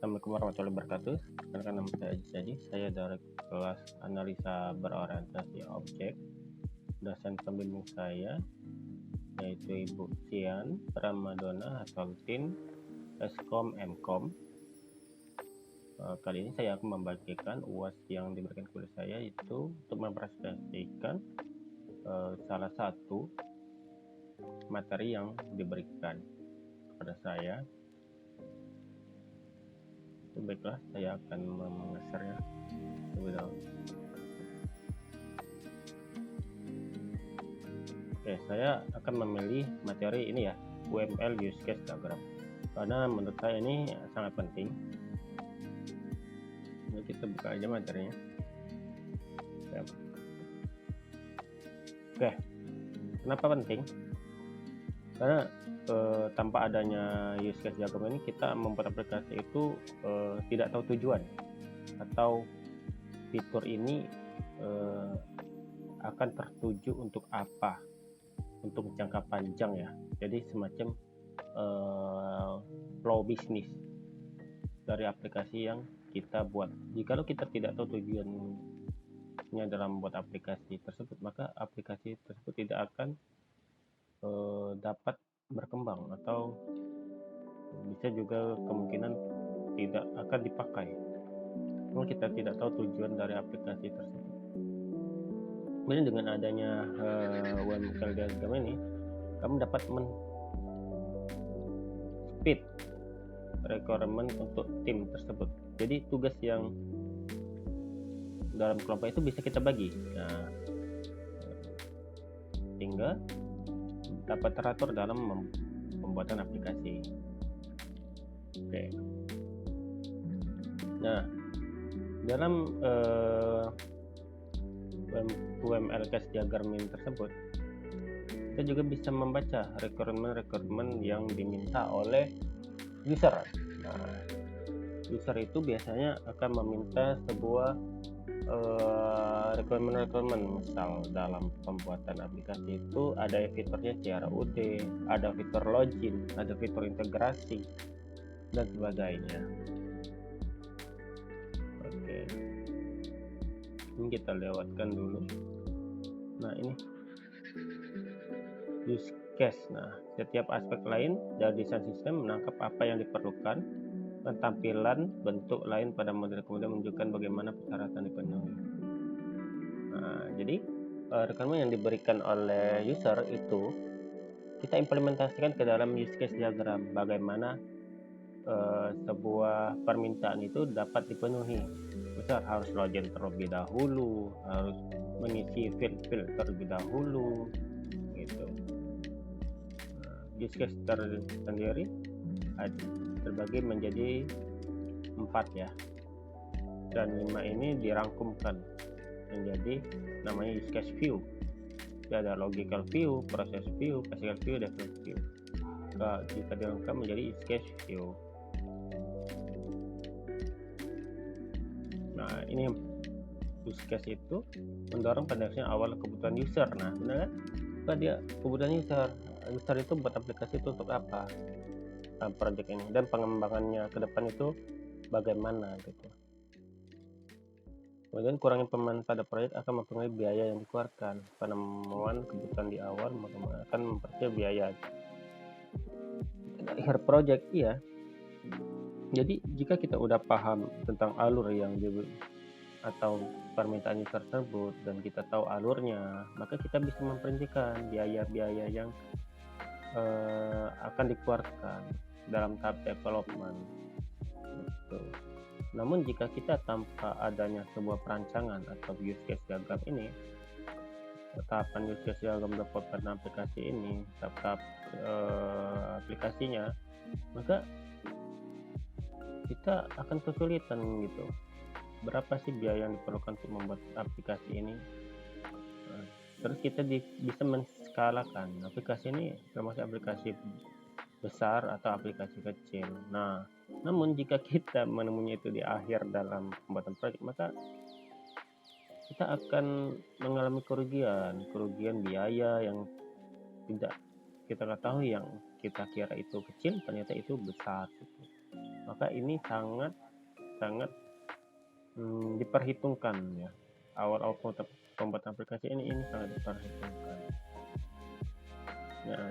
Assalamualaikum warahmatullahi wabarakatuh. Perkenalkan, nama saya Aziz Haji. Saya dari kelas analisa berorientasi objek. Dosen pembimbing saya yaitu Ibu Sian Pramadona Hasaludin, Eskom Mkom. Kali ini saya akan membagikan UAS yang diberikan kepada saya itu untuk mempresentasikan salah satu materi yang diberikan kepada saya. Baiklah, saya akan mengesernya terlebih dahulu. Oke, saya akan memilih materi ini ya, UML Use Case Diagram, karena menurut saya ini sangat penting. Ini kita buka aja materinya. Oke, kenapa penting? Karena tanpa adanya use case diagram ini, kita membuat aplikasi itu tidak tahu tujuan atau fitur ini akan tertuju untuk apa, untuk jangka panjang ya. Jadi semacam flow bisnis dari aplikasi yang kita buat. Jikalau kita tidak tahu tujuannya dalam membuat aplikasi tersebut, maka aplikasi tersebut tidak akan dapat berkembang atau bisa juga kemungkinan tidak akan dipakai kalau kita tidak tahu tujuan dari aplikasi tersebut. Kemudian dengan adanya UML diagram ini, kamu dapat speed requirement untuk tim tersebut. Jadi tugas yang dalam kelompok itu bisa kita bagi, sehingga dapat teratur dalam pembuatan aplikasi. Oke. Nah, dalam UML case diagram ini tersebut, kita juga bisa membaca requirement yang diminta oleh user. Nah, user itu biasanya akan meminta sebuah requirement. Misal dalam pembuatan aplikasi itu ada fiturnya CRUD, ada fitur login, ada fitur integrasi dan sebagainya. Oke, ini kita lewatkan dulu. Nah, ini use case. Nah, setiap aspek lain dari desain sistem menangkap apa yang diperlukan, dan tampilan bentuk lain pada model kemudian menunjukkan bagaimana persyaratan dipenuhi. Nah, jadi requirement yang diberikan oleh user itu kita implementasikan ke dalam use case diagram, bagaimana sebuah permintaan itu dapat dipenuhi. Misal harus login terlebih dahulu, harus mengisi field terlebih dahulu gitu. Use case tersendiri terbagi menjadi 4 ya, dan 5 ini dirangkumkan menjadi namanya use case view. Jadi ada logical view, process view, physical view, development view. Jika dirangkum menjadi use case view. Nah, ini use case itu mendorong pendeteksian awal kebutuhan user. Nah, benar kan? Apa dia kebutuhan user itu buat aplikasi itu untuk apa? Project ini, dan pengembangannya ke depan itu bagaimana gitu. Kemudian kurangnya pemenuhan pada proyek akan mempengaruhi biaya yang dikeluarkan. Penemuan kebutuhan di awal akan memperkecil biaya akhir project. Iya. Jadi jika kita udah paham tentang alur yang atau permintaan user tersebut dan kita tahu alurnya, maka kita bisa memperincikan biaya-biaya yang akan dikeluarkan dalam tahap development gitu. Namun jika kita tanpa adanya sebuah perancangan atau use case diagram ini, tahapan use case diagram development aplikasi ini, tahap aplikasinya, maka kita akan kesulitan gitu. Berapa sih biaya yang diperlukan untuk membuat aplikasi ini? Terus kita bisa menskalakan aplikasi ini termasuk aplikasi besar atau aplikasi kecil. Nah, namun jika kita menemunya itu di akhir dalam pembuatan proyek, maka kita akan mengalami kerugian biaya yang tidak kita ketahui, yang kita kira itu kecil ternyata itu besar gitu. maka ini sangat diperhitungkan ya. Awal pembuatan aplikasi ini sangat diperhitungkan. Nah,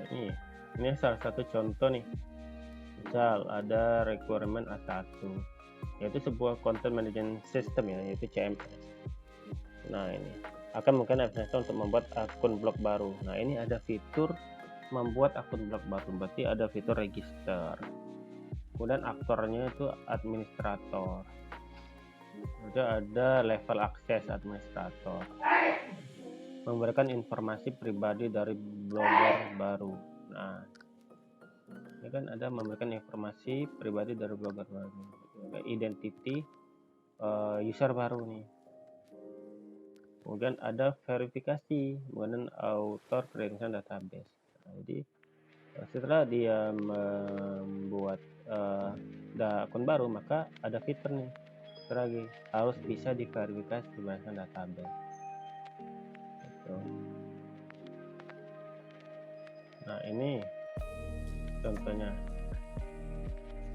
ini salah satu contoh nih. Misal ada requirement A1, yaitu sebuah content management system ya, yaitu CMS. Nah, ini akan mungkin administrator untuk membuat akun blog baru. Nah, ini ada fitur membuat akun blog baru, berarti ada fitur register. Kemudian aktornya itu administrator. Kemudian ada level akses administrator, memberikan informasi pribadi dari blogger baru. Nah, ini kan ada memberikan informasi pribadi dari blogger baru, identity user baru nih. Kemudian ada verifikasi, kemudian author credential database. Nah, jadi setelah dia membuat akun baru, maka ada fitur nih lagi, harus bisa diverifikasi berdasarkan database gitu. Nah, ini contohnya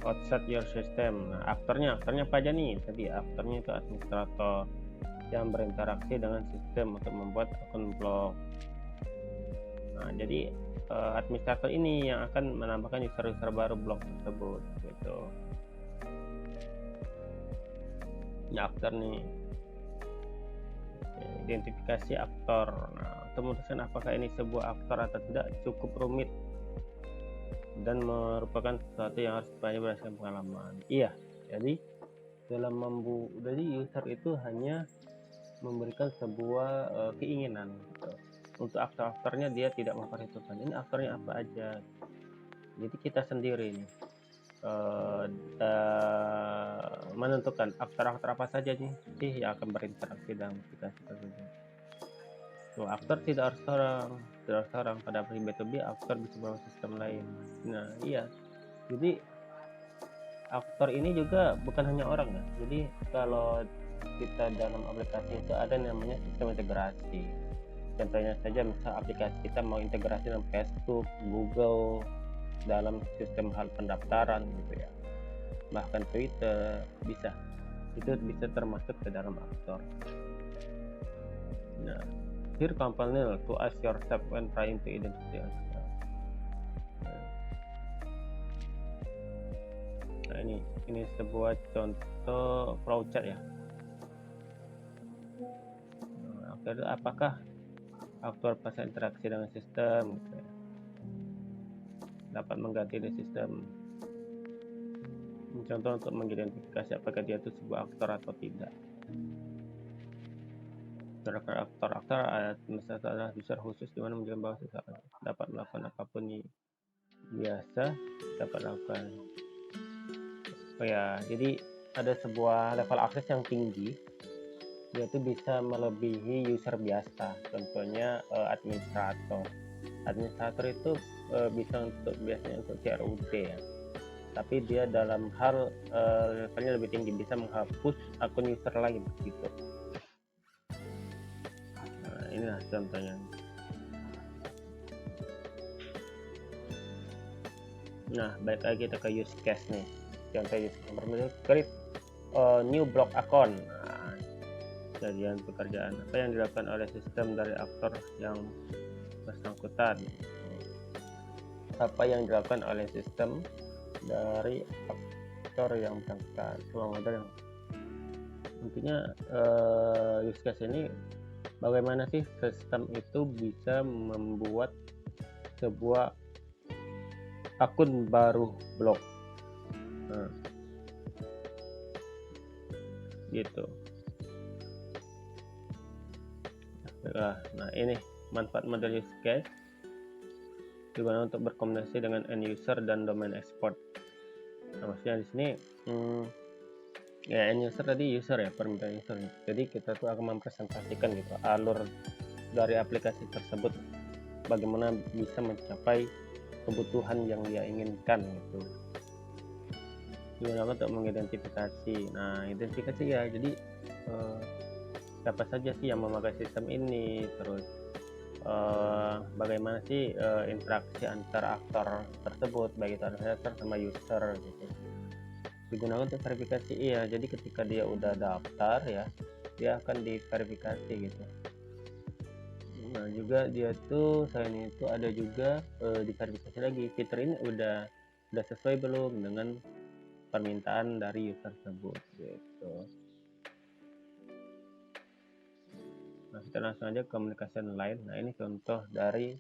outside your system. Nah, aktornya apa aja nih? Tadi aktornya itu administrator yang berinteraksi dengan sistem untuk membuat akun blog. Nah, jadi administrator ini yang akan menambahkan user baru blog tersebut gitu. Ini aktor nih, identifikasi aktor. Nah, untuk memutuskan apakah ini sebuah aktor atau tidak cukup rumit dan merupakan sesuatu yang harus dipelajari berdasarkan pengalaman. Iya, jadi jadi user itu hanya memberikan sebuah keinginan gitu. Untuk aktor-aktornya dia tidak memperhitungkan ini aktornya apa aja. Jadi kita sendiri nih menentukan aktor-aktor apa saja nih sih yang akan berinteraksi dalam aplikasi tersebut. So, aktor tidak harus seorang pada aplikasi B2B, aktor bisa membawa sistem lain. Nah, iya. Jadi aktor ini juga bukan hanya orang ya. Jadi kalau kita dalam aplikasi itu ada namanya sistem integrasi. Contohnya saja misal aplikasi kita mau integrasi dengan Facebook, Google dalam sistem hal pendaftaran gitu ya, bahkan Twitter bisa, itu bisa termasuk ke dalam aktor. Nah, here company to ask yourself when trying to identify aktor. Nah, ini sebuah contoh flowchart ya. Nah, apakah aktor pas interaksi dengan sistem gitu ya, dapat mengganti di sistem. Contoh untuk mengidentifikasi apakah dia itu sebuah aktor atau tidak. Aktor misalnya adalah user khusus di mana menjaga bahwa seseorang dapat melakukan apapun biasa dapat lakukan. Oh ya, jadi ada sebuah level akses yang tinggi, yaitu bisa melebihi user biasa. Contohnya administrator. Administrator itu bisa biasanya untuk CRUD ya. Tapi dia dalam hal levelnya lebih tinggi, bisa menghapus akun user lagi begitu. Nah, inilah contohnya. Nah, balik lagi kita ke use case nih. Contoh use case pertama, create new blog account. Nah, kejadian pekerjaan apa yang dilakukan oleh sistem dari aktor yang bersangkutan. Apa yang dilakukan oleh sistem dari aktor yang bersangkutan. Semua model yang intinya use case ini bagaimana sih sistem itu bisa membuat sebuah akun baru blog. Nah, gitu. Nah, ini manfaat model use case digunakan untuk berkomunikasi dengan end user dan domain export. Nah, maksudnya di sini ya end user tadi user ya, permintaan user. Jadi kita tuh akan mempresentasikan gitu alur dari aplikasi tersebut, bagaimana bisa mencapai kebutuhan yang dia inginkan gitu. Digunakan untuk mengidentifikasi. Nah, identifikasi ya, jadi siapa saja sih yang memakai sistem ini, terus bagaimana sih interaksi antara aktor tersebut, baik itu administrator sama user gitu. digunakan untuk verifikasi. Iya, jadi ketika dia udah daftar ya, dia akan diverifikasi gitu. Nah juga dia tuh selain itu ada juga diverifikasi lagi, fitur ini udah sesuai belum dengan permintaan dari user tersebut gitu. Nah kita langsung aja komunikasi lain. Nah ini contoh dari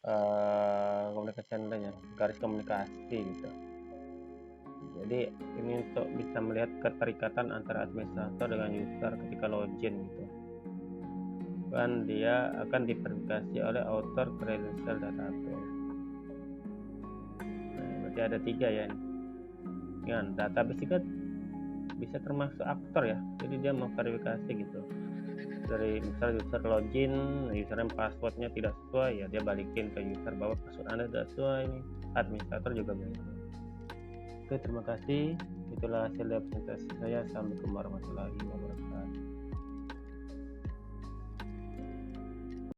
komunikasi lainnya, garis komunikasi gitu. Jadi ini untuk bisa melihat keterikatan antara administrator dengan user ketika login gitu. Dan dia akan diverifikasi oleh author credential database. Nah, berarti ada 3 ya. Dengan database juga bisa termasuk aktor ya. Jadi dia memverifikasi gitu. Dari misal user login, username passwordnya tidak sesuai ya, dia balikin ke user bahwa password Anda tidak sesuai. Ini administrator juga boleh. Oke, terima kasih. Itulah hasil dari presentasi saya. Assalamualaikum warahmatullahi wabarakatuh.